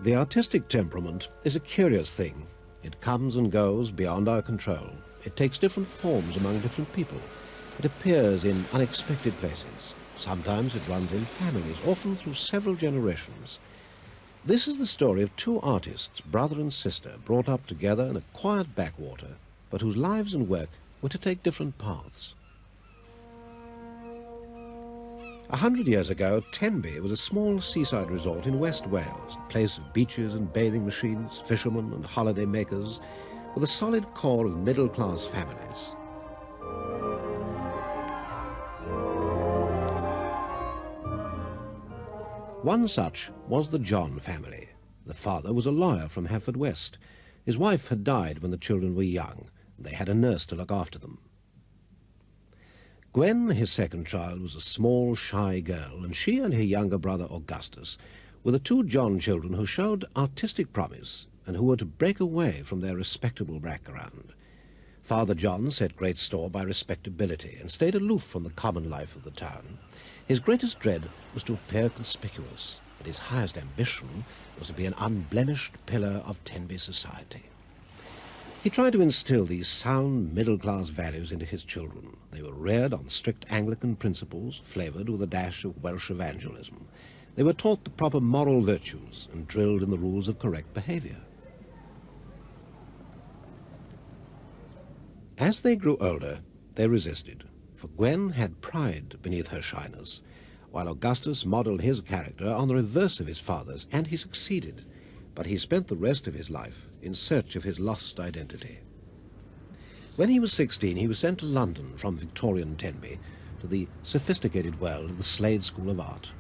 The artistic temperament is a curious thing. It comes and goes beyond our control. It takes different forms among different people. It appears in unexpected places. Sometimes it runs in families, often through several generations. This is the story of two artists, brother and sister, brought up together in a quiet backwater, but whose lives and work were to take different paths. 100 years ago, Tenby was a small seaside resort in West Wales, a place of beaches and bathing machines, fishermen and holiday makers, with a solid core of middle-class families. One such was the John family. The father was a lawyer from Haverfordwest. His wife had died when the children were young. They had a nurse to look after them. Gwen, his second child, was a small, shy girl, and she and her younger brother Augustus were the two John children who showed artistic promise and who were to break away from their respectable background. Father John set great store by respectability and stayed aloof from the common life of the town. His greatest dread was to appear conspicuous, but his highest ambition was to be an unblemished pillar of Tenby society. He tried to instill these sound middle-class values into his children. They were reared on strict Anglican principles, flavoured with a dash of Welsh evangelism. They were taught the proper moral virtues and drilled in the rules of correct behaviour. As they grew older, they resisted, for Gwen had pride beneath her shyness, while Augustus modelled his character on the reverse of his father's, and he succeeded. But he spent the rest of his life in search of his lost identity. When he was 16, he was sent to London from Victorian Tenby to the sophisticated world of the Slade School of Art.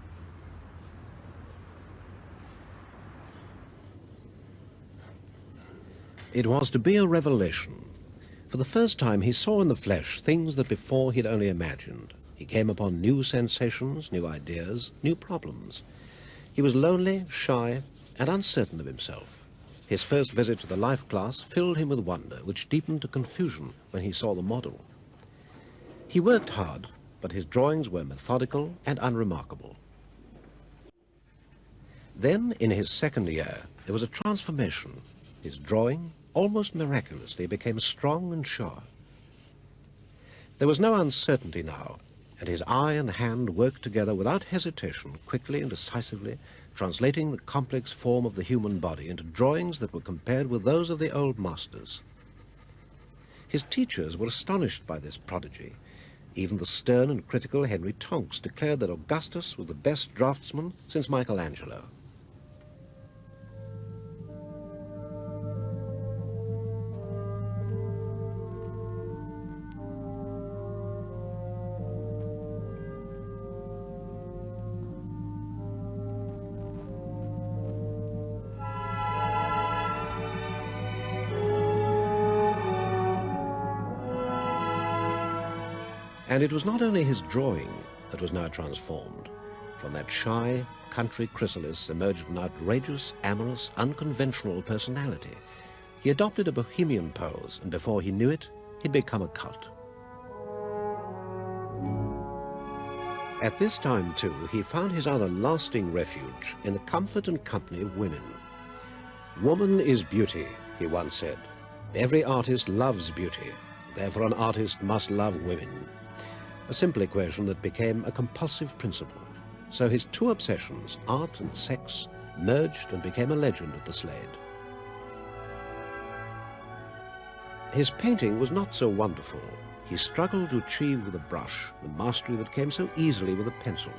It was to be a revelation. For the first time he saw in the flesh things that before he'd only imagined. He came upon new sensations, new ideas, new problems. He was lonely, shy, and uncertain of himself. His first visit to the life class filled him with wonder, which deepened to confusion when he saw the model. He worked hard, but his drawings were methodical and unremarkable. Then, in his second year, there was a transformation. His drawing, almost miraculously, became strong and sure. There was no uncertainty now, and his eye and hand worked together without hesitation, quickly and decisively, translating the complex form of the human body into drawings that were compared with those of the old masters. His teachers were astonished by this prodigy. Even the stern and critical Henry Tonks declared that Augustus was the best draftsman since Michelangelo. And it was not only his drawing that was now transformed. From that shy, country chrysalis emerged an outrageous, amorous, unconventional personality. He adopted a bohemian pose, and before he knew it, he'd become a cult. At this time, too, he found his other lasting refuge in the comfort and company of women. "Woman is beauty," he once said. "Every artist loves beauty. Therefore an artist must love women." A simple equation that became a compulsive principle. So his two obsessions, art and sex, merged and became a legend at the Slade. His painting was not so wonderful. He struggled to achieve with a brush the mastery that came so easily with a pencil.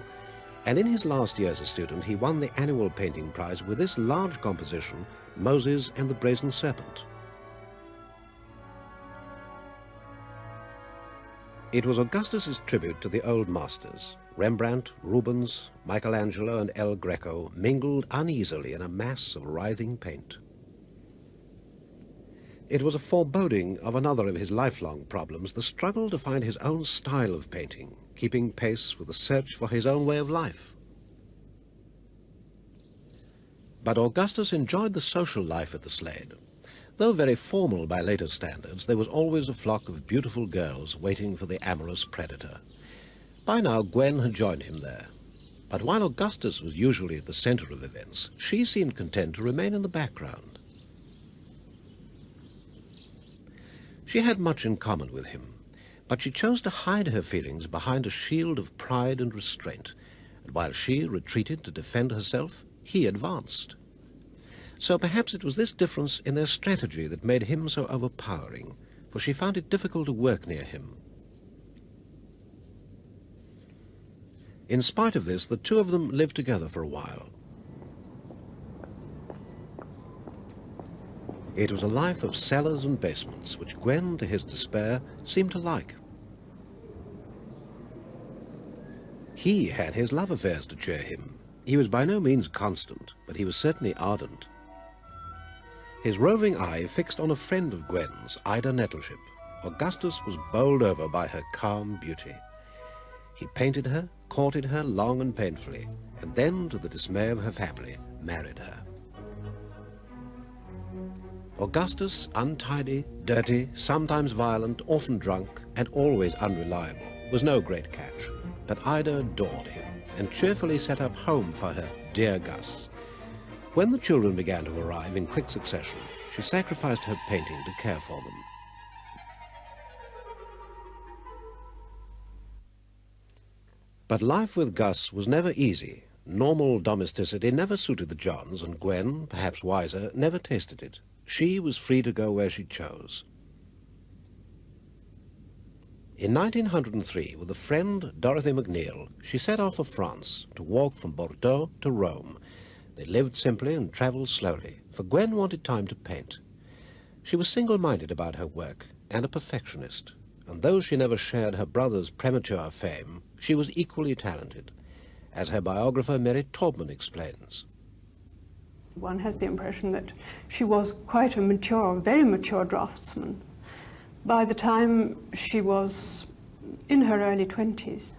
And in his last year as a student, he won the annual painting prize with this large composition, Moses and the Brazen Serpent. It was Augustus's tribute to the old masters. Rembrandt, Rubens, Michelangelo and El Greco mingled uneasily in a mass of writhing paint. It was a foreboding of another of his lifelong problems, the struggle to find his own style of painting, keeping pace with the search for his own way of life. But Augustus enjoyed the social life at the Slade. Though very formal by later standards, there was always a flock of beautiful girls waiting for the amorous predator. By now, Gwen had joined him there. But while Augustus was usually at the centre of events, she seemed content to remain in the background. She had much in common with him, but she chose to hide her feelings behind a shield of pride and restraint, and while she retreated to defend herself, he advanced. So perhaps it was this difference in their strategy that made him so overpowering, for she found it difficult to work near him. In spite of this, the two of them lived together for a while. It was a life of cellars and basements, which Gwen, to his despair, seemed to like. He had his love affairs to cheer him. He was by no means constant, but he was certainly ardent. His roving eye fixed on a friend of Gwen's, Ida Nettleship. Augustus was bowled over by her calm beauty. He painted her, courted her long and painfully, and then, to the dismay of her family, married her. Augustus, untidy, dirty, sometimes violent, often drunk, and always unreliable, was no great catch, but Ida adored him and cheerfully set up home for her dear Gus. When the children began to arrive in quick succession, she sacrificed her painting to care for them. But life with Gus was never easy. Normal domesticity never suited the Johns, and Gwen, perhaps wiser, never tasted it. She was free to go where she chose. In 1903, with a friend, Dorothy McNeil, she set off for France to walk from Bordeaux to Rome. They lived simply and travelled slowly, for Gwen wanted time to paint. She was single-minded about her work and a perfectionist, and though she never shared her brother's premature fame, she was equally talented, as her biographer Mary Taubman explains. One has the impression that she was quite a mature, very mature draftsman by the time she was in her early 20s.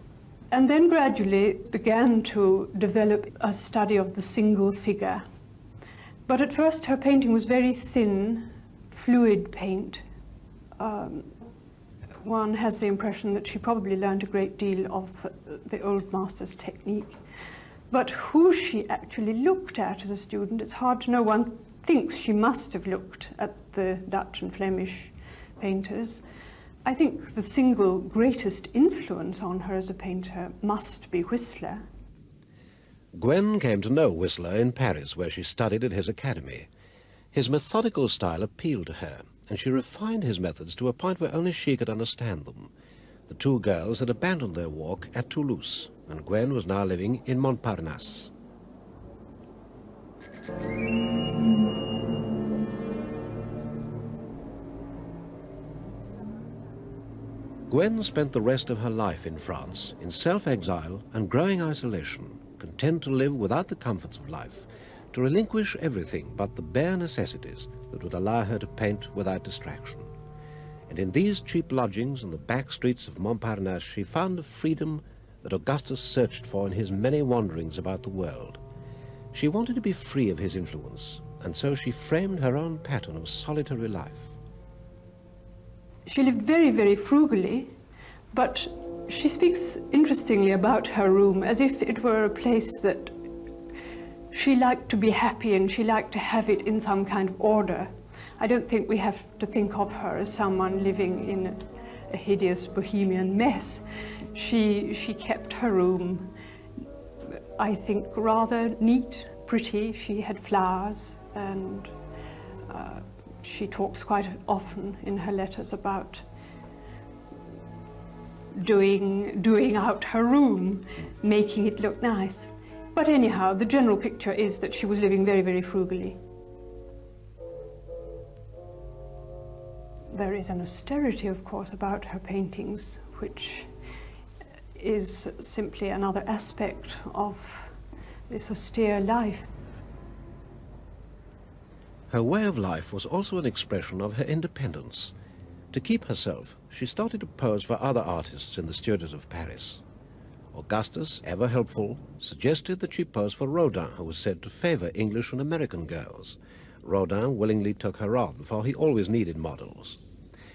And then gradually began to develop a study of the single figure. But at first her painting was very thin, fluid paint. One has the impression that she probably learned a great deal of the old master's technique. But who she actually looked at as a student, it's hard to know. One thinks she must have looked at the Dutch and Flemish painters. I think the single greatest influence on her as a painter must be Whistler. Gwen came to know Whistler in Paris, where she studied at his academy. His methodical style appealed to her, and she refined his methods to a point where only she could understand them. The two girls had abandoned their walk at Toulouse, and Gwen was now living in Montparnasse. Gwen spent the rest of her life in France, in self-exile and growing isolation, content to live without the comforts of life, to relinquish everything but the bare necessities that would allow her to paint without distraction. And in these cheap lodgings in the back streets of Montparnasse, she found the freedom that Augustus searched for in his many wanderings about the world. She wanted to be free of his influence, and so she framed her own pattern of solitary life. She lived very, very frugally, but she speaks interestingly about her room as if it were a place that she liked to be happy and she liked to have it in some kind of order. I don't think we have to think of her as someone living in a hideous bohemian mess. She kept her room, I think, rather neat, pretty. She had flowers, and she talks quite often in her letters about doing out her room, making it look nice. But anyhow, the general picture is that she was living very, very frugally. There is an austerity, of course, about her paintings, which is simply another aspect of this austere life. Her way of life was also an expression of her independence. To keep herself, she started to pose for other artists in the studios of Paris. Augustus, ever helpful, suggested that she pose for Rodin, who was said to favor English and American girls. Rodin willingly took her on, for he always needed models.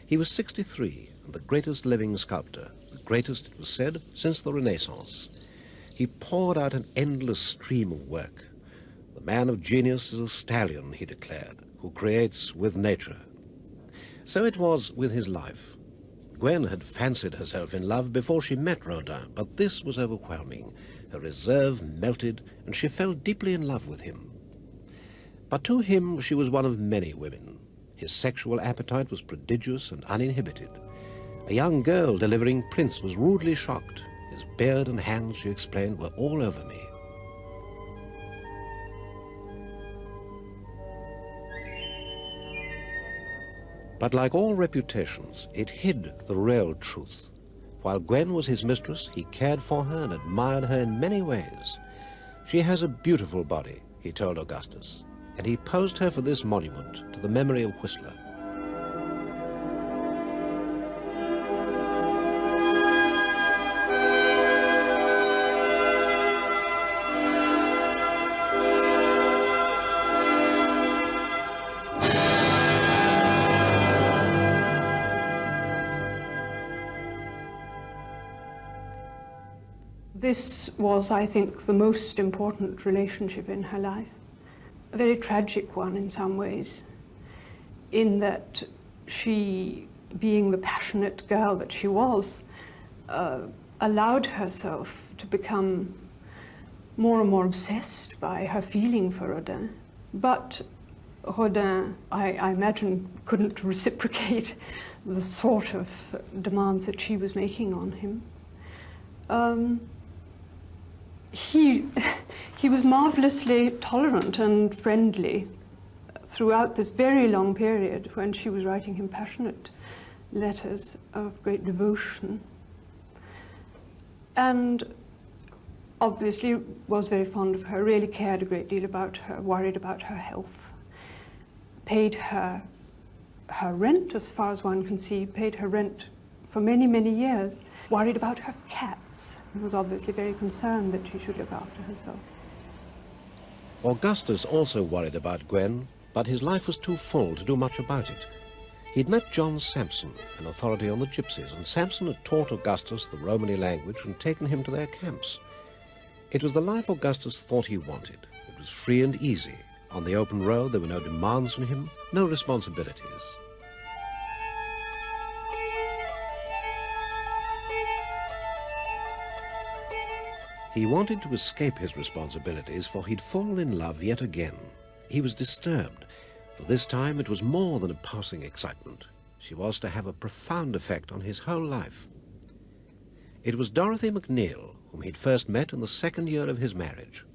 He was 63 and the greatest living sculptor, the greatest, it was said, since the Renaissance. He poured out an endless stream of work. The man of genius is a stallion, he declared, who creates with nature. So it was with his life. Gwen had fancied herself in love before she met Rodin, but this was overwhelming. Her reserve melted, and she fell deeply in love with him. But to him she was one of many women. His sexual appetite was prodigious and uninhibited. A young girl delivering prints was rudely shocked. His beard and hands, she explained, were all over me. But like all reputations, it hid the real truth. While Gwen was his mistress, he cared for her and admired her in many ways. She has a beautiful body, he told Augustus, and he posed her for this monument to the memory of Whistler. This was, I think, the most important relationship in her life. A very tragic one in some ways, in that she, being the passionate girl that she was, allowed herself to become more and more obsessed by her feeling for Rodin. But Rodin, I imagine, couldn't reciprocate the sort of demands that she was making on him. He was marvelously tolerant and friendly throughout this very long period when she was writing him passionate letters of great devotion. And obviously was very fond of her, really cared a great deal about her, worried about her health, paid her rent, as far as one can see, paid her rent for many, many years, worried about her cats. He was obviously very concerned that she should look after herself. Augustus also worried about Gwen, but his life was too full to do much about it. He'd met John Sampson, an authority on the gypsies, and Sampson had taught Augustus the Romany language and taken him to their camps. It was the life Augustus thought he wanted. It was free and easy. On the open road, there were no demands on him, no responsibilities. He wanted to escape his responsibilities, for he'd fallen in love yet again. He was disturbed, for this time it was more than a passing excitement. She was to have a profound effect on his whole life. It was Dorothy MacNeill, whom he'd first met in the second year of his marriage.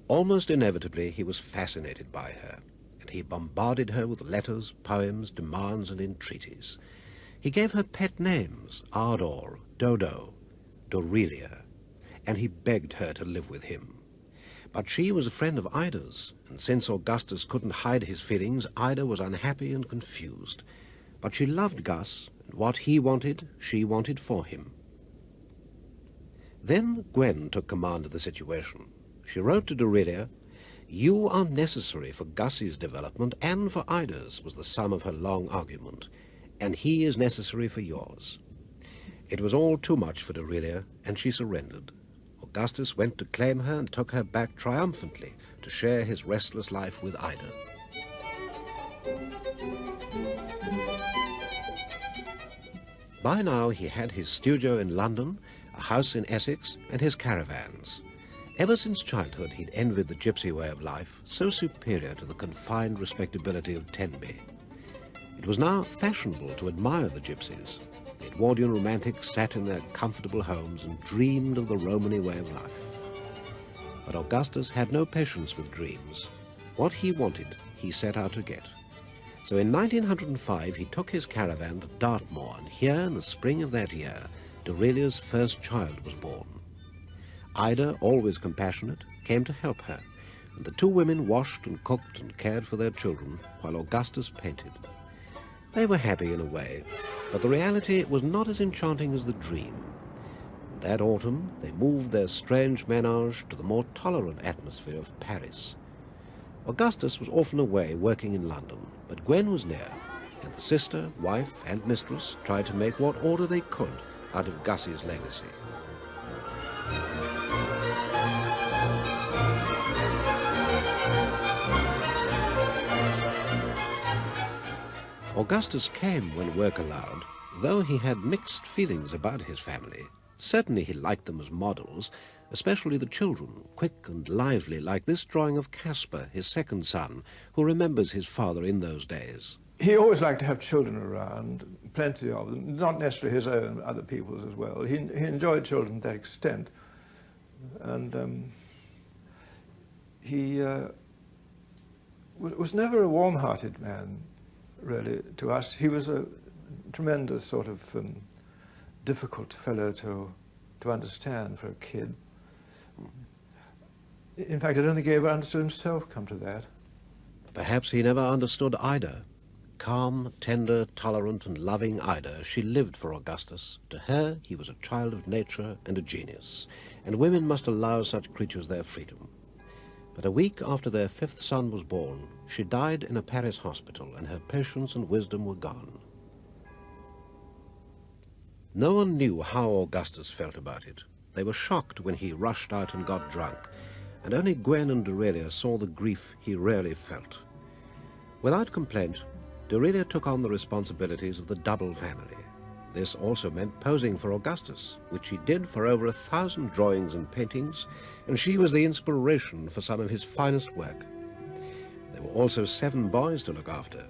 Almost inevitably, he was fascinated by her, and he bombarded her with letters, poems, demands, and entreaties. He gave her pet names, Ardor, Dodo, Dorelia, and he begged her to live with him. But she was a friend of Ida's, and since Augustus couldn't hide his feelings, Ida was unhappy and confused. But she loved Gus, and what he wanted, she wanted for him. Then Gwen took command of the situation. She wrote to Dorelia, "You are necessary for Gussie's development and for Ida's," was the sum of her long argument, "and he is necessary for yours." It was all too much for Dorelia, and she surrendered. Augustus went to claim her and took her back triumphantly to share his restless life with Ida. By now he had his studio in London, a house in Essex, and his caravans. Ever since childhood he'd envied the gypsy way of life, so superior to the confined respectability of Tenby. It was now fashionable to admire the gypsies. The Edwardian romantics sat in their comfortable homes and dreamed of the Romany way of life. But Augustus had no patience with dreams. What he wanted, he set out to get. So in 1905 he took his caravan to Dartmoor, and here in the spring of that year, Dorelia's first child was born. Ida, always compassionate, came to help her, and the two women washed and cooked and cared for their children while Augustus painted. They were happy in a way, but the reality was not as enchanting as the dream. That autumn, they moved their strange ménage to the more tolerant atmosphere of Paris. Augustus was often away working in London, but Gwen was near, and the sister, wife, and mistress tried to make what order they could out of Gussie's legacy. Augustus came when work allowed, though he had mixed feelings about his family. Certainly he liked them as models, especially the children, quick and lively, like this drawing of Caspar, his second son, who remembers his father in those days. He always liked to have children around, plenty of them, not necessarily his own, other people's as well. He enjoyed children to that extent. And he was never a warm-hearted man, really, to us. He was a tremendous sort of difficult fellow to understand for a kid. In fact, I don't think he ever understood himself, come to that. Perhaps he never understood Ida. Calm, tender, tolerant and loving Ida, she lived for Augustus. To her, he was a child of nature and a genius, and women must allow such creatures their freedom. But a week after their fifth son was born, she died in a Paris hospital, and her patience and wisdom were gone. No one knew how Augustus felt about it. They were shocked when he rushed out and got drunk, and only Gwen and Aurelia saw the grief he really felt. Without complaint, Aurelia took on the responsibilities of the double family. This also meant posing for Augustus, which she did for over 1,000 drawings and paintings, and she was the inspiration for some of his finest work. There were also 7 boys to look after,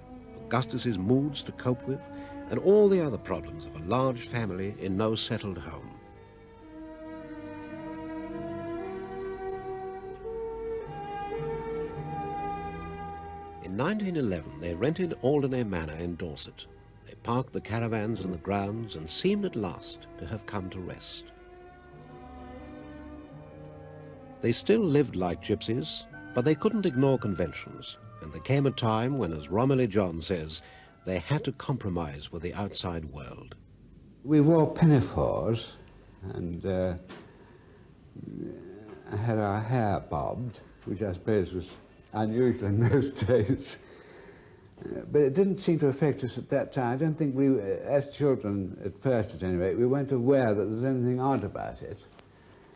Augustus's moods to cope with, and all the other problems of a large family in no settled home. In 1911, they rented Alderney Manor in Dorset. They parked the caravans in the grounds and seemed at last to have come to rest. They still lived like gypsies, but they couldn't ignore conventions, and there came a time when, as Romilly John says, they had to compromise with the outside world. We wore pinafores and had our hair bobbed, which I suppose was unusual in those days. But it didn't seem to affect us at that time. I don't think we, as children, at first at any rate, we weren't aware that there was anything odd about it.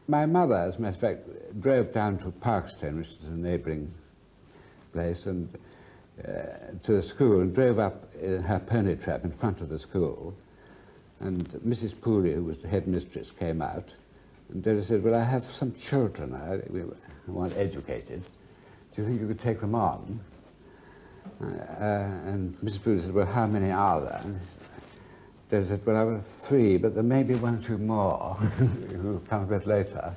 My mother, as a matter of fact, drove down to Parkstone, which is a neighbouring place, and to the school, and drove up in her pony trap in front of the school. And Mrs. Pooley, who was the headmistress, came out, and Dada said, well, I have some children I want educated. Do you think you could take them on? And Mrs. Pooley said, well, how many are there? And Dada said, well, I have 3, but there may be 1 or 2 more who will come a bit later.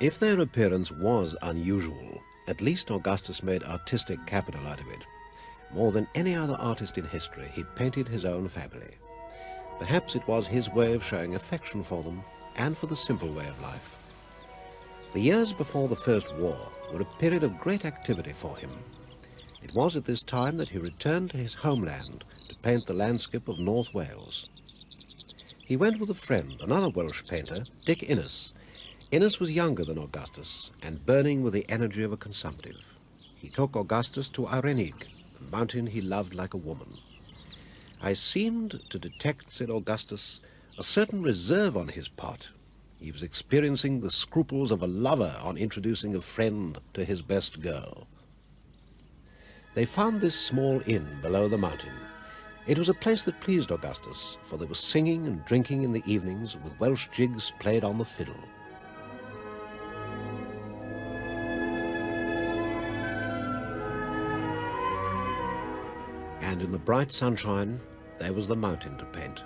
If their appearance was unusual, at least Augustus made artistic capital out of it. More than any other artist in history, he painted his own family. Perhaps it was his way of showing affection for them and for the simple way of life. The years before the First War were a period of great activity for him. It was at this time that he returned to his homeland to paint the landscape of North Wales. He went with a friend, another Welsh painter, Dick Innes. Innes was younger than Augustus and burning with the energy of a consumptive. He took Augustus to Arenig, a mountain he loved like a woman. I seemed to detect, said Augustus, a certain reserve on his part. He was experiencing the scruples of a lover on introducing a friend to his best girl. They found this small inn below the mountain. It was a place that pleased Augustus, for there was singing and drinking in the evenings with Welsh jigs played on the fiddle. And in the bright sunshine, there was the mountain to paint.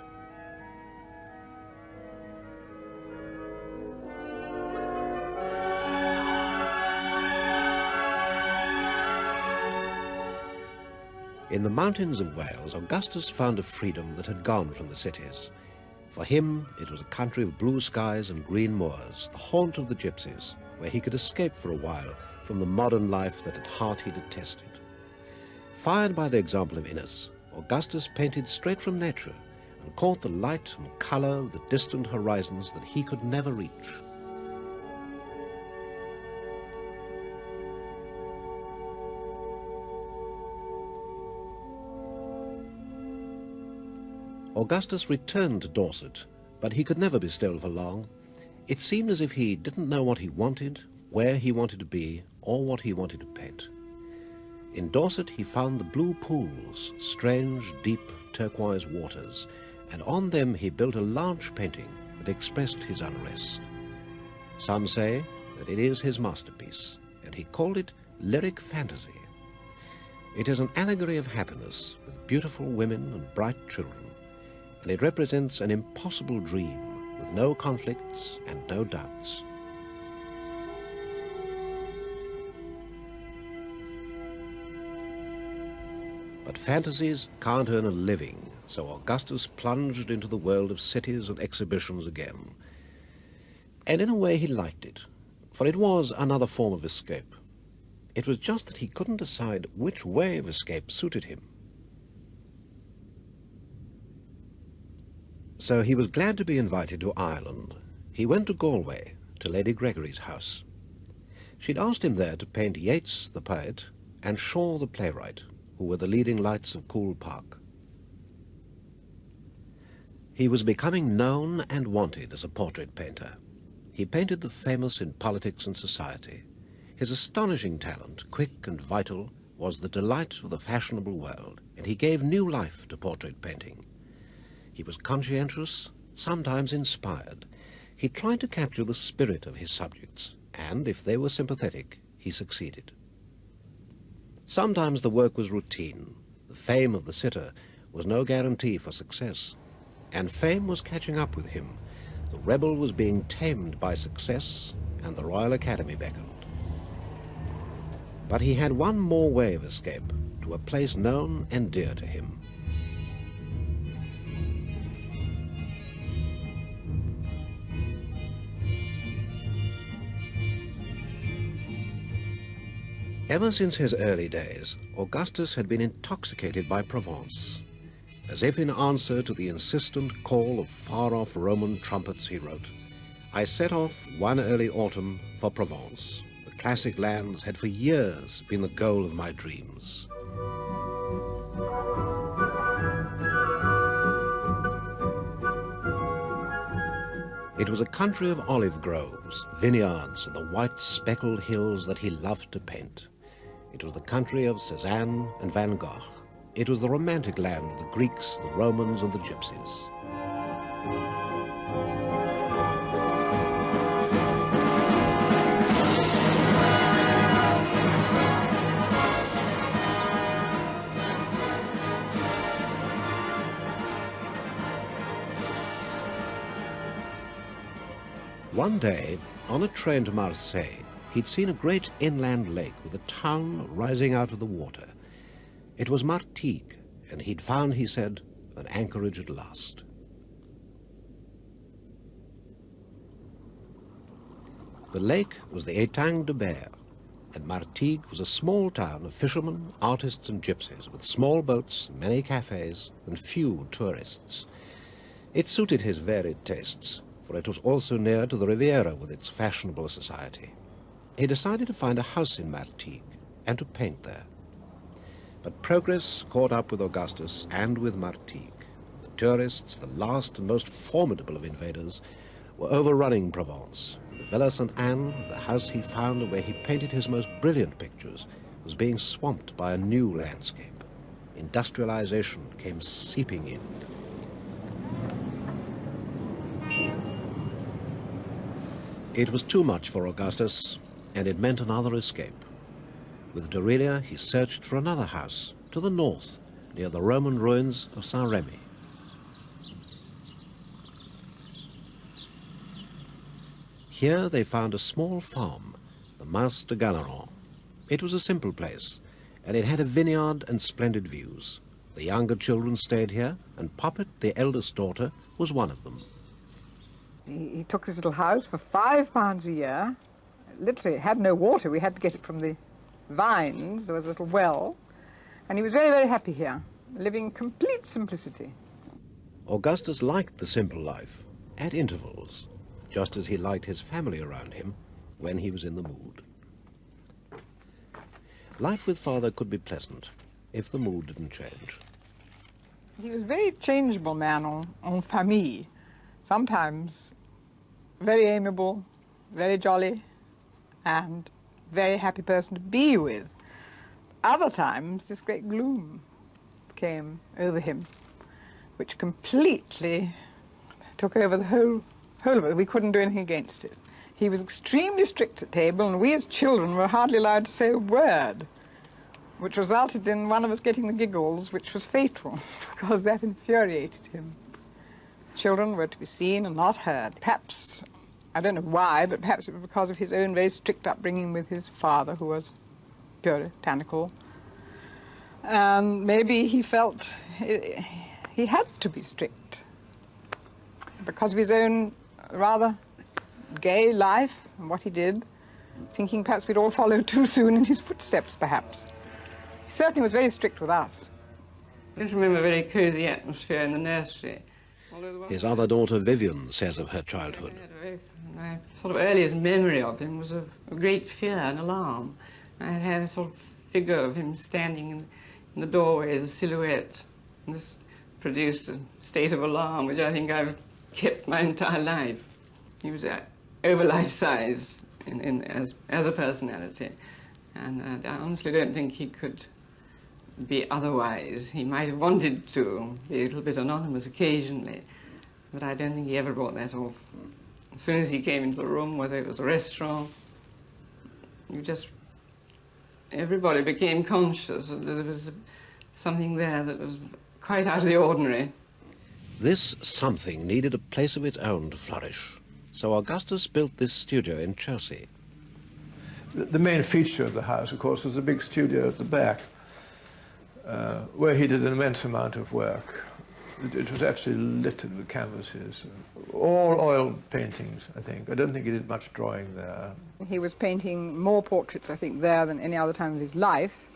In the mountains of Wales, Augustus found a freedom that had gone from the cities. For him, it was a country of blue skies and green moors, the haunt of the gypsies, where he could escape for a while from the modern life that at heart he detested. Fired by the example of Innes, Augustus painted straight from nature and caught the light and colour of the distant horizons that he could never reach. Augustus returned to Dorset, but he could never be still for long. It seemed as if he didn't know what he wanted, where he wanted to be, or what he wanted to paint. In Dorset he found the blue pools, strange, deep turquoise waters, and on them he built a large painting that expressed his unrest. Some say that it is his masterpiece, and he called it lyric fantasy. It is an allegory of happiness with beautiful women and bright children, and it represents an impossible dream with no conflicts and no doubts. But fantasies can't earn a living, so Augustus plunged into the world of cities and exhibitions again. And in a way he liked it, for it was another form of escape. It was just that he couldn't decide which way of escape suited him. So he was glad to be invited to Ireland. He went to Galway, to Lady Gregory's house. She'd asked him there to paint Yeats, the poet, and Shaw, the playwright, who were the leading lights of Coole Park. He was becoming known and wanted as a portrait painter. He painted the famous in politics and society. His astonishing talent, quick and vital, was the delight of the fashionable world, and he gave new life to portrait painting. He was conscientious, sometimes inspired. He tried to capture the spirit of his subjects, and if they were sympathetic, he succeeded. Sometimes the work was routine. The fame of the sitter was no guarantee for success, and fame was catching up with him. The rebel was being tamed by success, and the Royal Academy beckoned. But he had one more way of escape, to a place known and dear to him. Ever since his early days, Augustus had been intoxicated by Provence. As if in answer to the insistent call of far-off Roman trumpets, he wrote, "I set off one early autumn for Provence. The classic lands had for years been the goal of my dreams." It was a country of olive groves, vineyards, and the white speckled hills that he loved to paint. It was the country of Cézanne and Van Gogh. It was the romantic land of the Greeks, the Romans, and the Gypsies. One day, on a train to Marseille, he'd seen a great inland lake with a town rising out of the water. It was Martigues, and he'd found, he said, an anchorage at last. The lake was the Étang de Berre, and Martigues was a small town of fishermen, artists and gypsies, with small boats, many cafes, and few tourists. It suited his varied tastes, for it was also near to the Riviera with its fashionable society. He decided to find a house in Martigues and to paint there. But progress caught up with Augustus and with Martigues. The tourists, the last and most formidable of invaders, were overrunning Provence. The Villa St. Anne, the house he found and where he painted his most brilliant pictures, was being swamped by a new landscape. Industrialization came seeping in. It was too much for Augustus, and it meant another escape. With Dorelia, he searched for another house to the north, near the Roman ruins of Saint-Rémy. Here they found a small farm, the Mas de Galeron. It was a simple place, and it had a vineyard and splendid views. The younger children stayed here, and Poppet, the eldest daughter, was one of them. He took this little house for £5 a year. Literally, it had no water. We had to get it from the vines. There was a little well. And he was very, very happy here, living complete simplicity. Augustus liked the simple life, at intervals, just as he liked his family around him when he was in the mood. Life with father could be pleasant if the mood didn't change. He was a very changeable man en famille. Sometimes very amiable, very jolly, and very happy person to be with. other times, this great gloom came over him, which completely took over the whole of it. We couldn't do anything against it. He was extremely strict at table, and we as children were hardly allowed to say a word, which resulted in one of us getting the giggles, which was fatal, because that infuriated him. Children were to be seen and not heard. Perhaps, I don't know why, but perhaps it was because of his own very strict upbringing with his father, who was puritanical. And maybe he felt he had to be strict because of his own rather gay life and what he did, thinking perhaps we'd all follow too soon in his footsteps, perhaps. He certainly was very strict with us. I just remember a very cosy atmosphere in the nursery. His other daughter Vivian says of her childhood. My sort of earliest memory of him was of a great fear and alarm. I had a sort of figure of him standing in the doorway as a silhouette. And this produced a state of alarm which I think I've kept my entire life. He was over life-size as a personality. And I honestly don't think he could be otherwise. He might have wanted to be a little bit anonymous occasionally, but I don't think he ever brought that off. As soon as he came into the room, whether it was a restaurant, everybody became conscious that there was something there that was quite out of the ordinary. This something needed a place of its own to flourish, so Augustus built this studio in Chelsea. The main feature of the house, of course, was the big studio at the back, where he did an immense amount of work. It was absolutely littered with canvases, all oil paintings, I think. I don't think he did much drawing there. He was painting more portraits, I think, there than any other time of his life,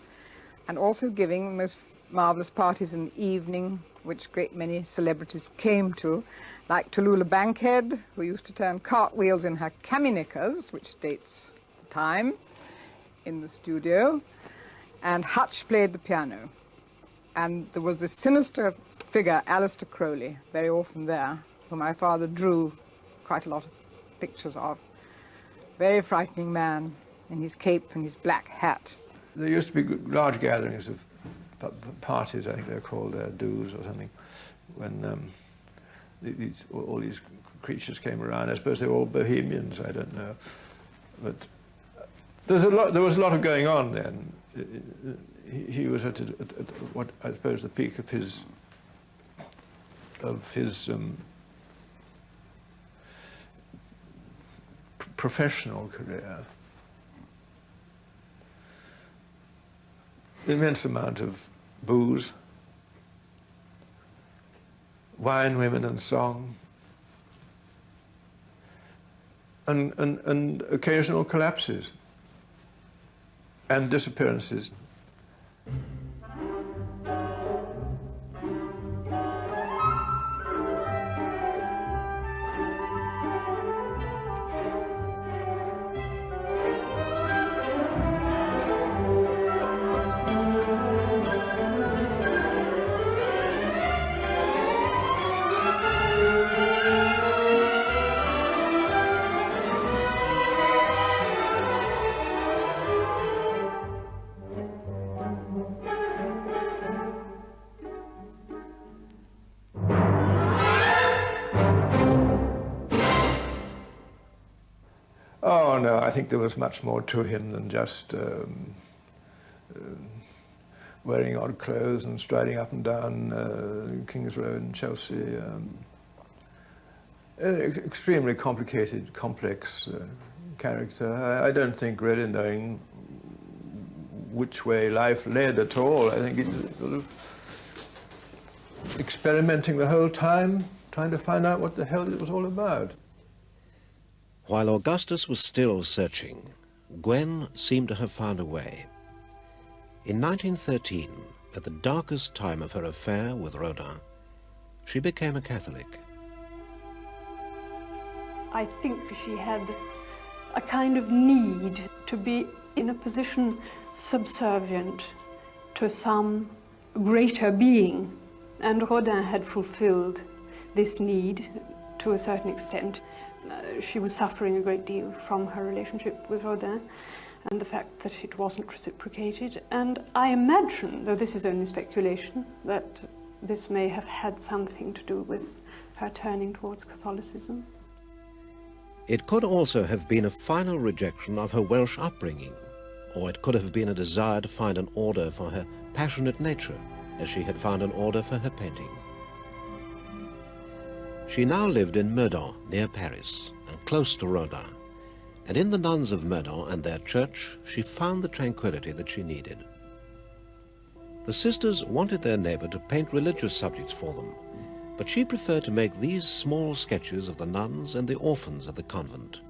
and also giving the most marvellous parties in the evening, which a great many celebrities came to, like Tallulah Bankhead, who used to turn cartwheels in her camiknickers, which dates the time, in the studio, and Hutch played the piano. And there was this sinister figure, Alistair Crowley, very often there, who my father drew quite a lot of pictures of. Very frightening man in his cape and his black hat. There used to be large gatherings of parties, I think they're called, doos or something, when all these creatures came around. I suppose they were all bohemians, I don't know. But there was a lot of going on then. He was at what I suppose the peak of his professional career. Immense amount of booze, wine, women, and song, and occasional collapses and disappearances. Oh, no, I think there was much more to him than just wearing odd clothes and striding up and down King's Road in Chelsea. Extremely complicated, complex character. I don't think really knowing which way life led at all. I think he was sort of experimenting the whole time, trying to find out what the hell it was all about. While Augustus was still searching, Gwen seemed to have found a way. In 1913, at the darkest time of her affair with Rodin, she became a Catholic. I think she had a kind of need to be in a position subservient to some greater being, and Rodin had fulfilled this need to a certain extent. She was suffering a great deal from her relationship with Rodin, and the fact that it wasn't reciprocated. And I imagine, though this is only speculation, that this may have had something to do with her turning towards Catholicism. It could also have been a final rejection of her Welsh upbringing, or it could have been a desire to find an order for her passionate nature, as she had found an order for her painting. She now lived in Meudon, near Paris, and close to Rodin, and in the nuns of Meudon and their church, she found the tranquility that she needed. The sisters wanted their neighbor to paint religious subjects for them, but she preferred to make these small sketches of the nuns and the orphans of the convent.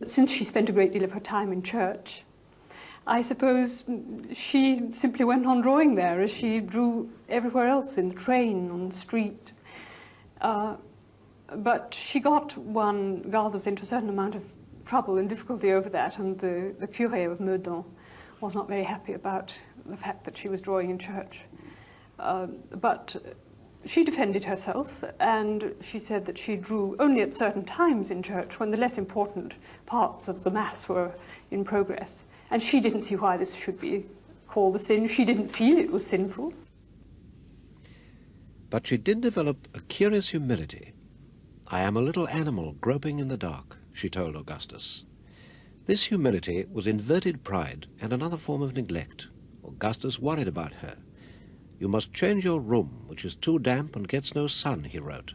Since she spent a great deal of her time in church, I suppose she simply went on drawing there as she drew everywhere else, in the train, on the street. But she got, one gathers, into a certain amount of trouble and difficulty over that, and the curé of Meudon was not very happy about the fact that she was drawing in church. But she defended herself, and she said that she drew only at certain times in church when the less important parts of the Mass were in progress. And she didn't see why this should be called a sin. She didn't feel it was sinful. But she did develop a curious humility. "I am a little animal groping in the dark," she told Augustus. This humility was inverted pride and another form of neglect. Augustus worried about her. "You must change your room, which is too damp and gets no sun," he wrote.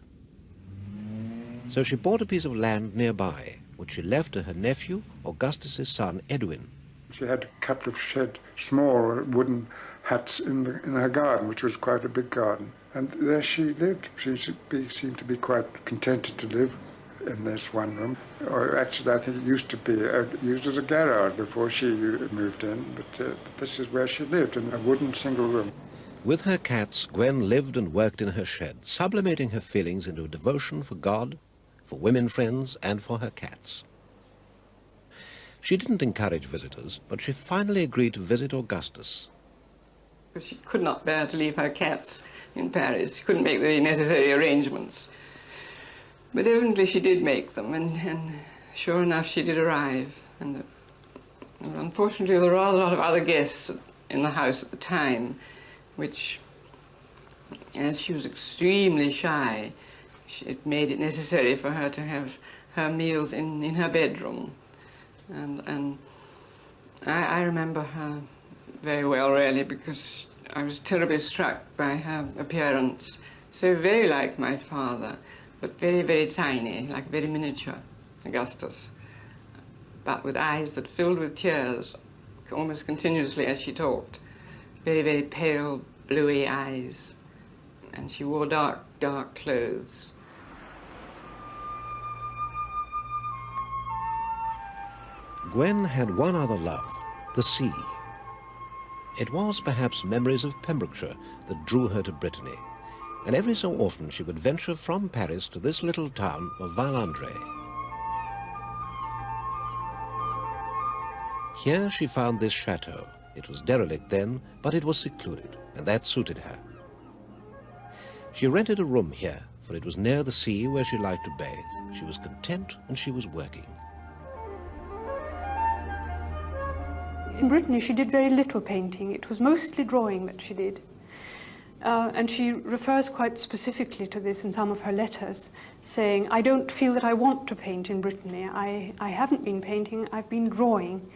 So she bought a piece of land nearby, which she left to her nephew, Augustus's son, Edwin. She had a couple of small wooden huts in her garden, which was quite a big garden. And there she lived. She seemed to be quite contented to live in this one room. Or actually, I think it used to be used as a garage before she moved in, but this is where she lived, in a wooden single room. With her cats, Gwen lived and worked in her shed, sublimating her feelings into a devotion for God, for women friends, and for her cats. She didn't encourage visitors, but she finally agreed to visit Augustus. She could not bear to leave her cats in Paris. She couldn't make the necessary arrangements. But evidently she did make them, and sure enough she did arrive. And unfortunately there were a lot of other guests in the house at the time, which, as she was extremely shy, it made it necessary for her to have her meals in her bedroom. And I remember her very well, really, because I was terribly struck by her appearance. So very like my father, but very, very tiny, like very miniature Augustus, but with eyes that filled with tears almost continuously as she talked. Very, very pale, bluey eyes, and she wore dark, dark clothes. Gwen had one other love, the sea. It was perhaps memories of Pembrokeshire that drew her to Brittany, and every so often she would venture from Paris to this little town of Val-André. Here she found this chateau. It was derelict then, but it was secluded, and that suited her. She rented a room here, for it was near the sea where she liked to bathe. She was content and she was working. In Brittany, she did very little painting. It was mostly drawing that she did. And she refers quite specifically to this in some of her letters, saying, "I don't feel that I want to paint in Brittany. I haven't been painting, I've been drawing."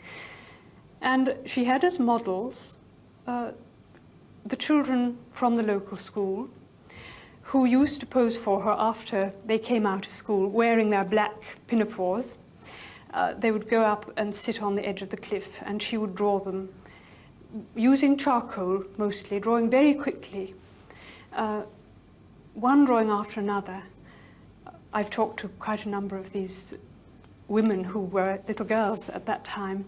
And she had as models the children from the local school who used to pose for her after they came out of school wearing their black pinafores. They would go up and sit on the edge of the cliff, and she would draw them using charcoal mostly, drawing very quickly, one drawing after another. I've talked to quite a number of these women who were little girls at that time,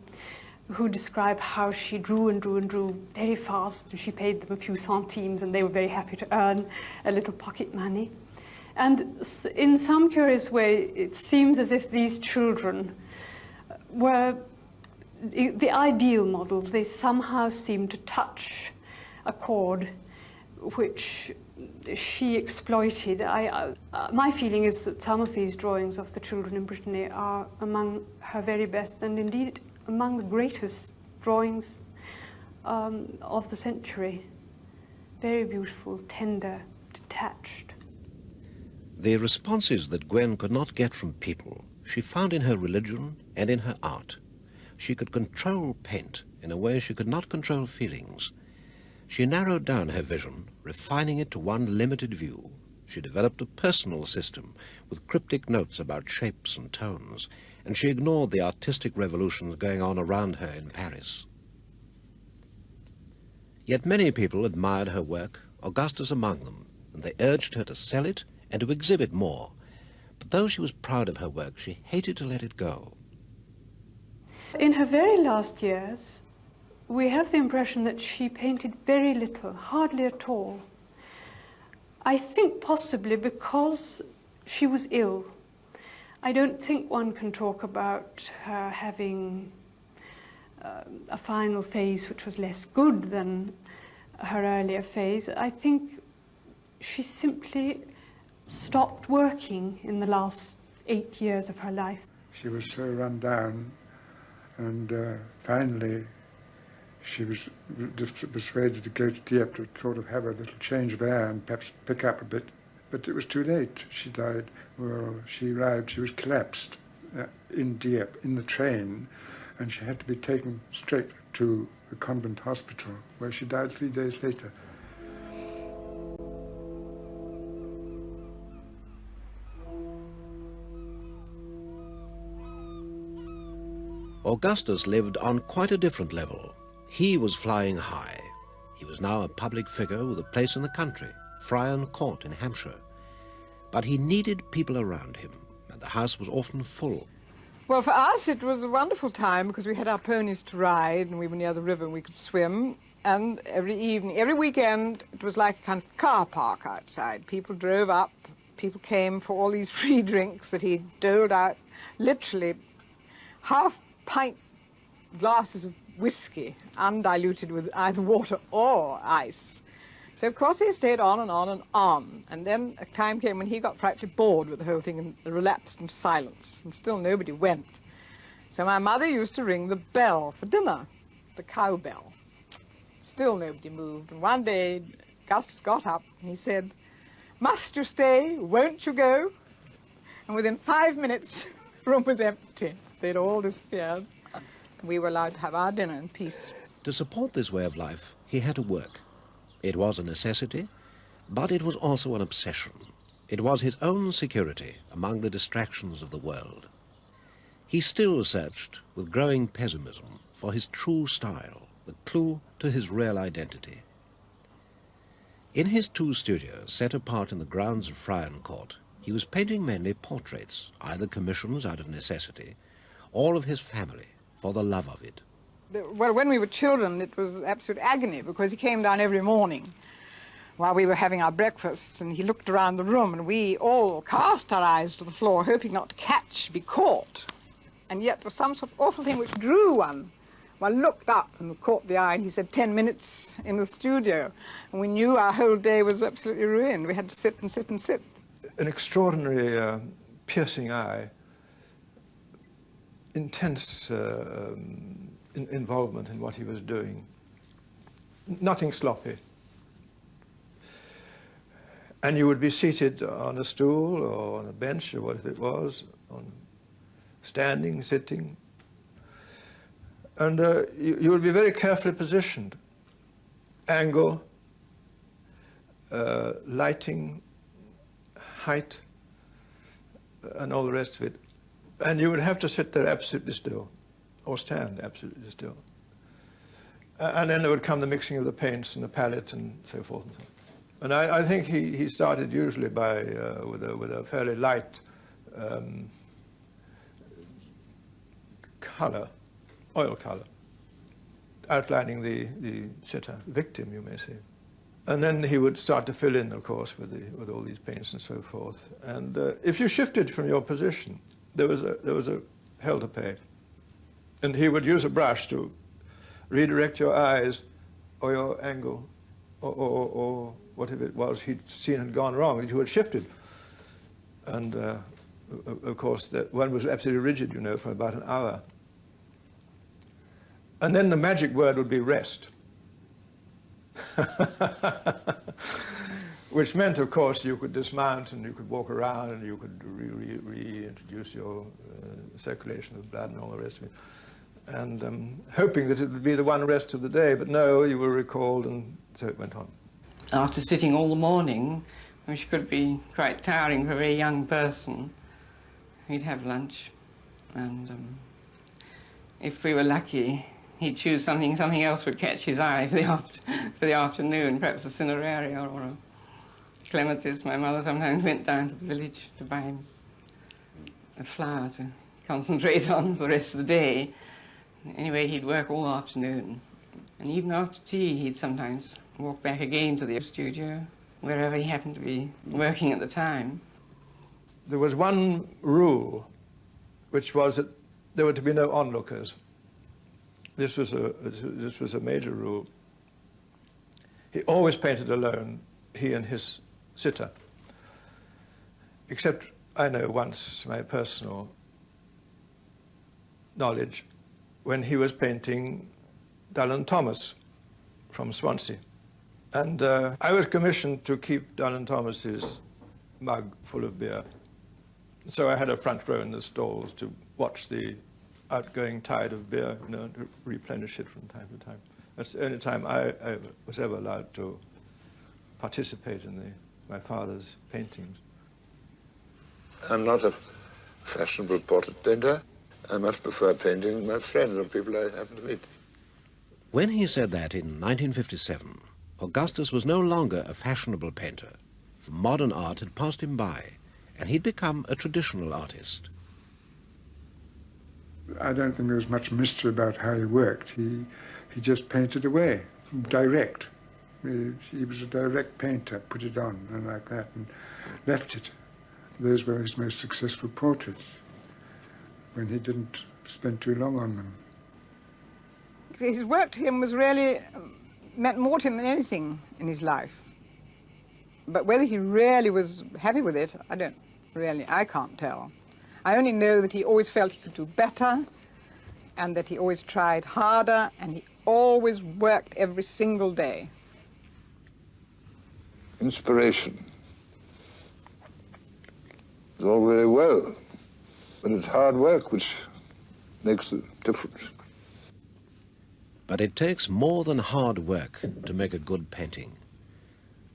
who describe how she drew and drew and drew very fast, and she paid them a few centimes, and they were very happy to earn a little pocket money. And in some curious way, it seems as if these children were the ideal models. They somehow seemed to touch a chord which she exploited. My feeling is that some of these drawings of the children in Brittany are among her very best, and indeed among the greatest drawings of the century. Very beautiful, tender, detached. The responses that Gwen could not get from people, she found in her religion and in her art. She could control paint in a way she could not control feelings. She narrowed down her vision, refining it to one limited view. She developed a personal system with cryptic notes about shapes and tones, and she ignored the artistic revolutions going on around her in Paris. Yet many people admired her work, Augustus among them, and they urged her to sell it and to exhibit more. But though she was proud of her work, she hated to let it go. In her very last years, we have the impression that she painted very little, hardly at all. I think possibly because she was ill. I don't think one can talk about her having a final phase which was less good than her earlier phase. I think she simply stopped working in the last 8 years of her life. She was so run down, and finally she was persuaded to go to Dieppe to sort of have a little change of air and perhaps pick up a bit. But it was too late. She died. Well, she arrived, she was collapsed in Dieppe, in the train, and she had to be taken straight to a convent hospital, where she died 3 days later. Augustus lived on quite a different level. He was flying high. He was now a public figure with a place in the country, Friarn Court in Hampshire. But he needed people around him, and the house was often full. Well, for us it was a wonderful time because we had our ponies to ride and we were near the river and we could swim. And every evening, every weekend, it was like a kind of car park outside. People drove up, people came for all these free drinks that he doled out, literally half-pint glasses of whiskey, undiluted with either water or ice. So, of course, they stayed on and on and on. And then a time came when he got frightfully bored with the whole thing and relapsed into silence, and still nobody went. So my mother used to ring the bell for dinner, the cow bell. Still nobody moved. And one day, Augustus got up and he said, "Must you stay? Won't you go?" And within 5 minutes, the room was empty. They'd all disappeared. We were allowed to have our dinner in peace. To support this way of life, he had to work. It was a necessity, but it was also an obsession. It was his own security among the distractions of the world. He still searched, with growing pessimism, for his true style, the clue to his real identity. In his 2 studios, set apart in the grounds of Friarn Court, he was painting mainly portraits, either commissions out of necessity, or of his family, for the love of it. Well, when we were children, it was absolute agony because he came down every morning while we were having our breakfast and he looked around the room and we all cast our eyes to the floor, hoping not to be caught. And yet there was some sort of awful thing which drew one. One looked up and caught the eye and he said 10 minutes in the studio. And we knew our whole day was absolutely ruined. We had to sit and sit and sit. An extraordinary, piercing eye, intense involvement in what he was doing. Nothing sloppy. And you would be seated on a stool or on a bench or whatever it was, on standing, sitting, and you would be very carefully positioned. Angle, lighting, height, and all the rest of it. And you would have to sit there absolutely still, or stand absolutely still. And then there would come the mixing of the paints and the palette and so forth and so on. And I think he started usually by, with a fairly light colour, oil colour, outlining the sitter, victim, you may say. And then he would start to fill in, of course, with all these paints and so forth. And if you shifted from your position, there was a hell to pay. And he would use a brush to redirect your eyes or your angle or whatever it was he'd seen had gone wrong, that you had shifted. And of course, that one was absolutely rigid, you know, for about an hour. And then the magic word would be rest. Which meant, of course, you could dismount and you could walk around and you could reintroduce your circulation of blood and all the rest of it. And hoping that it would be the one rest of the day, but no, you were recalled, and so it went on. After sitting all the morning, which could be quite tiring for a very young person, we'd have lunch, and if we were lucky, he'd choose something else would catch his eye for the afternoon, perhaps a cineraria or a clematis. My mother sometimes went down to the village to buy him a flower to concentrate on for the rest of the day. Anyway, he'd work all afternoon, and even after tea he'd sometimes walk back again to the studio, wherever he happened to be working at the time. There was one rule, which was that there were to be no onlookers. This was a major rule. He always painted alone, he and his sitter. Except, I know once, my personal knowledge, when he was painting Dylan Thomas from Swansea. And I was commissioned to keep Dylan Thomas's mug full of beer. So I had a front row in the stalls to watch the outgoing tide of beer, you know, to replenish it from time to time. That's the only time I was ever allowed to participate in my father's paintings. I'm not a fashionable portrait painter. I much prefer painting my friends or people I happen to meet. When he said that in 1957, Augustus was no longer a fashionable painter, for modern art had passed him by, and he'd become a traditional artist. I don't think there was much mystery about how he worked. He just painted away, direct. He was a direct painter, put it on and like that, and left it. Those were his most successful portraits, when he didn't spend too long on them. His work to him was really meant more to him than anything in his life. But whether he really was happy with it, I can't tell. I only know that he always felt he could do better, and that he always tried harder, and he always worked every single day. Inspiration is all very well, but it's hard work which makes the difference. But it takes more than hard work to make a good painting.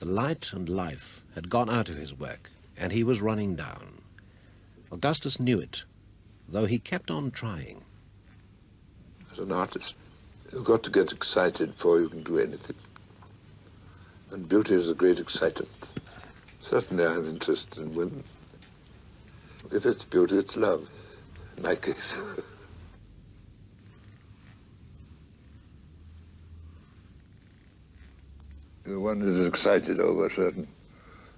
The light and life had gone out of his work, and he was running down. Augustus knew it, though he kept on trying. As an artist, you've got to get excited before you can do anything. And beauty is a great excitant. Certainly I have interest in women. If it's beauty, it's love, in my case. One is excited over certain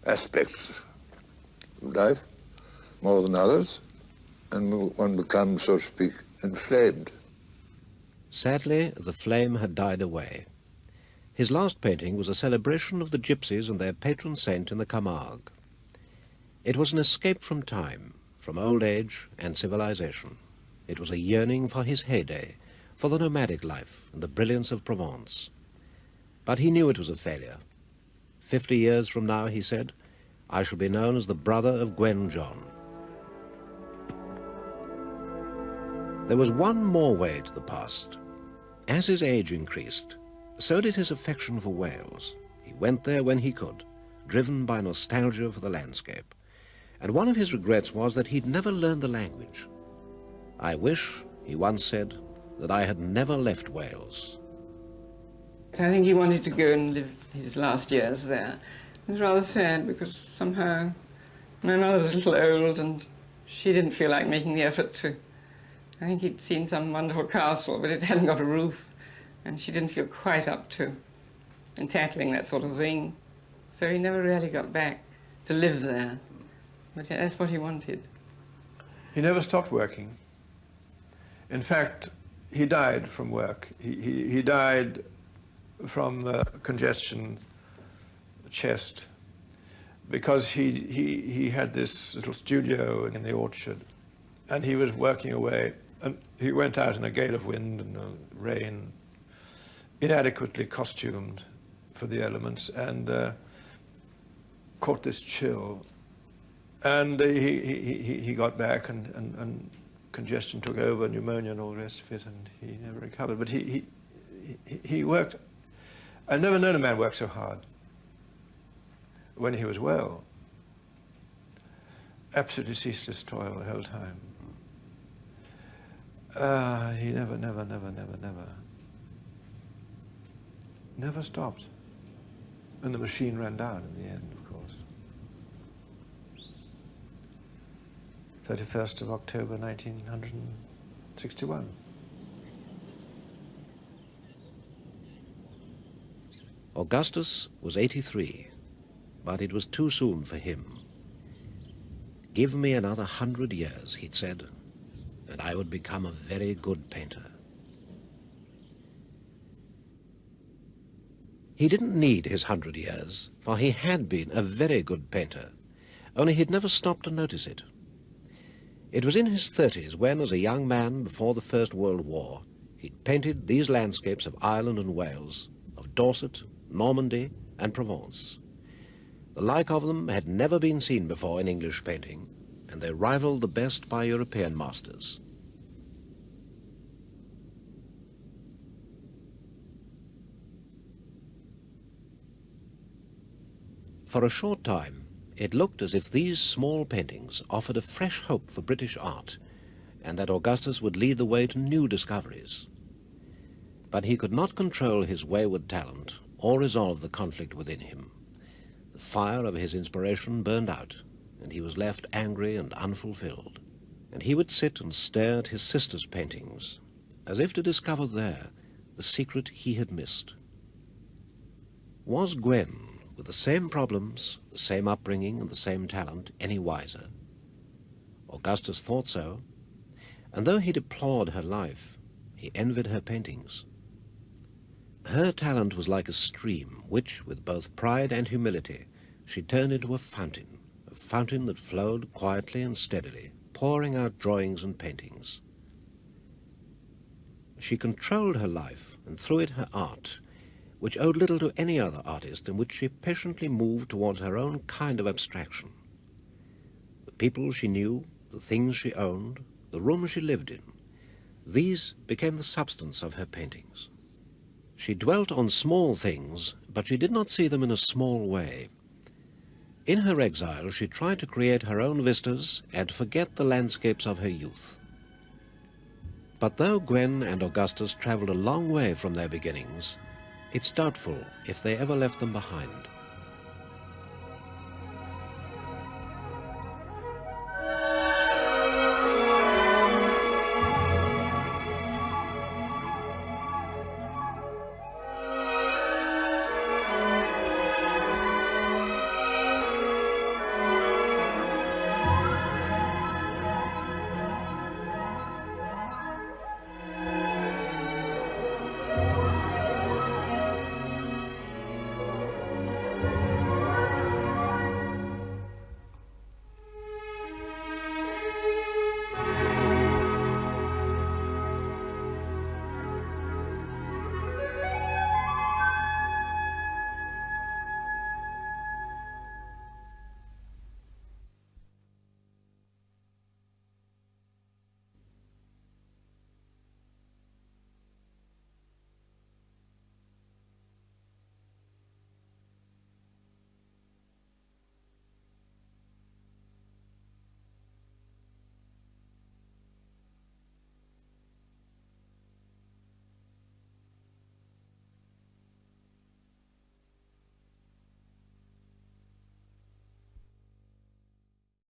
aspects of life, more than others, and one becomes, so to speak, inflamed. Sadly, the flame had died away. His last painting was a celebration of the gypsies and their patron saint in the Camargue. It was an escape from time, from old age and civilization. It was a yearning for his heyday, for the nomadic life and the brilliance of Provence. But he knew it was a failure. 50 years from now, he said, I shall be known as the brother of Gwen John. There was one more way to the past. As his age increased, so did his affection for Wales. He went there when he could, driven by nostalgia for the landscape. And one of his regrets was that he'd never learned the language. I wish, he once said, that I had never left Wales. I think he wanted to go and live his last years there. It was rather sad because somehow my mother was a little old and she didn't feel like making the effort to. I think he'd seen some wonderful castle, but it hadn't got a roof, and she didn't feel quite up to and tackling that sort of thing. So he never really got back to live there. But that's what he wanted. He never stopped working. In fact, he died from work. He died from congestion chest, because he had this little studio in the orchard, and he was working away, and he went out in a gale of wind and rain, inadequately costumed for the elements, and caught this chill. And he got back, and congestion took over, pneumonia and all the rest of it, and he never recovered. But he worked. I've never known a man work so hard when he was well. Absolutely ceaseless toil the whole time. He never stopped. And the machine ran down in the end, of course. 31st of October 1961. Augustus was 83, but it was too soon for him. "Give me another 100 years," he'd said, "and I would become a very good painter." He didn't need his 100 years, for he had been a very good painter, only he'd never stopped to notice it. It was in his 30s when, as a young man before the First World War, he'd painted these landscapes of Ireland and Wales, of Dorset, Normandy, and Provence. The like of them had never been seen before in English painting, and they rivaled the best by European masters. For a short time, it looked as if these small paintings offered a fresh hope for British art, and that Augustus would lead the way to new discoveries. But he could not control his wayward talent or resolve the conflict within him. The fire of his inspiration burned out, and he was left angry and unfulfilled. And he would sit and stare at his sister's paintings, as if to discover there the secret he had missed. Was Gwen, with the same problems, the same upbringing, and the same talent, any wiser? Augustus thought so, and though he deplored her life, he envied her paintings. Her talent was like a stream which, with both pride and humility, she turned into a fountain that flowed quietly and steadily, pouring out drawings and paintings. She controlled her life, and through it her art, which owed little to any other artist, in which she patiently moved towards her own kind of abstraction. The people she knew, the things she owned, the room she lived in, these became the substance of her paintings. She dwelt on small things, but she did not see them in a small way. In her exile, she tried to create her own vistas and forget the landscapes of her youth. But though Gwen and Augustus travelled a long way from their beginnings, it's doubtful if they ever left them behind.